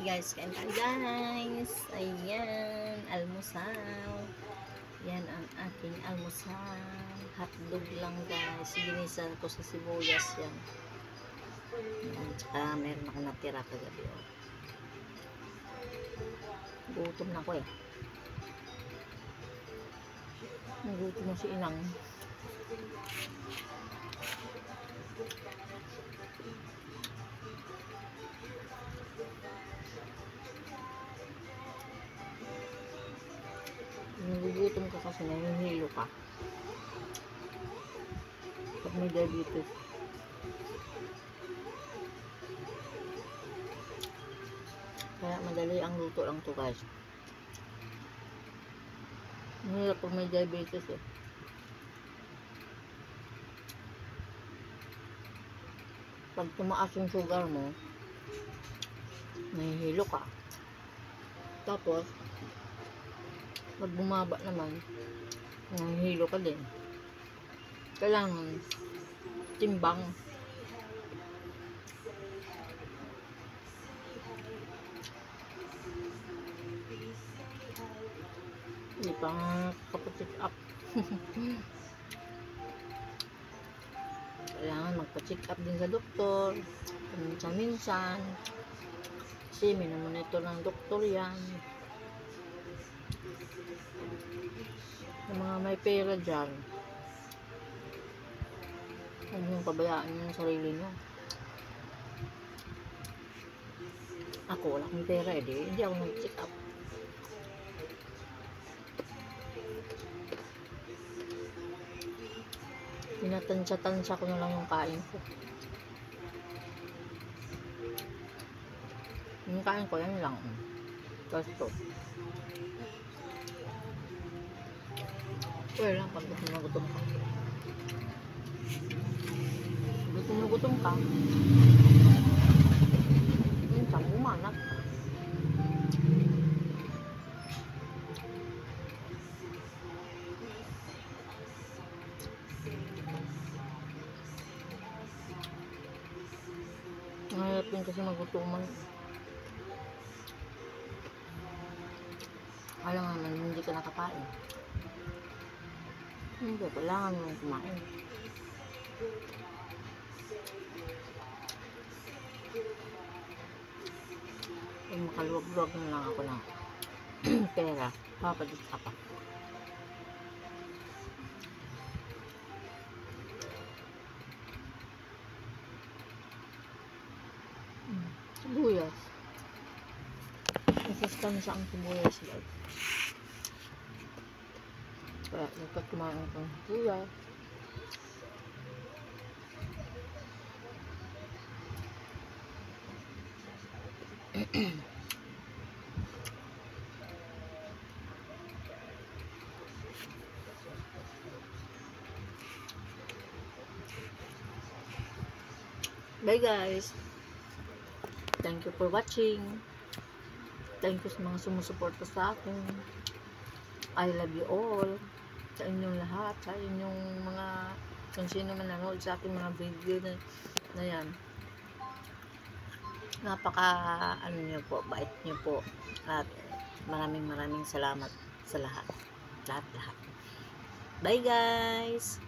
guys, kain tayo guys. Ayan, almusal. Yan ang aking almusal. Hotdog lang guys. Ginisan ko sa sibuyas yan. Yan, tsaka meron ako natira kagabi. Oh. Gutom na ko eh. Nagutom na si inang. Nagugutom ka kasi nahihilo ka pag may diabetes. Kaya madali ang luto lang to guys. Mahirap pag may diabetes eh. Pag tumaas yung sugar mo, nahihilo ka. Tapos pag bumaba naman, nahihilo ka din. Kailangan timbang. Hindi pa kapacheck up. Kailangan magpa-check up din sa doktor minsan-minsan kasi minamonitor ng doktor yan. Yung mga may pera dyan, huwag niyong pabayaan yung sarili niyo. Ako wala akong pera eh, hindi ako nag-check up. Tinatansya-tansya ko na lang yung kain ko. Yung kain ko, yan lang. Tapos to. Well lang, pag gutom na gutom ka. Gutom na gutom ka. Minsan, umanat ka. Mahirap din kasi magutuman. Alam naman, hindi ka nakakain. Hindi, kailangan mo kumain. Kung makaluwag-luwag na lang ako ng pera, papadit ka pa. Sibuyas. Nasustansya ang sibuyas guys. Kaya dapat kumain ng sibuyas. Bye guys. Thank you for watching. Thank you sa mga sumusuporta sa akin. I love you all. Sa inyong lahat, sa inyong mga kung sino man nanood sa aking mga video na yan. Napaka ano niyo po, bait niyo po. At maraming salamat sa lahat. Lahat. Bye guys.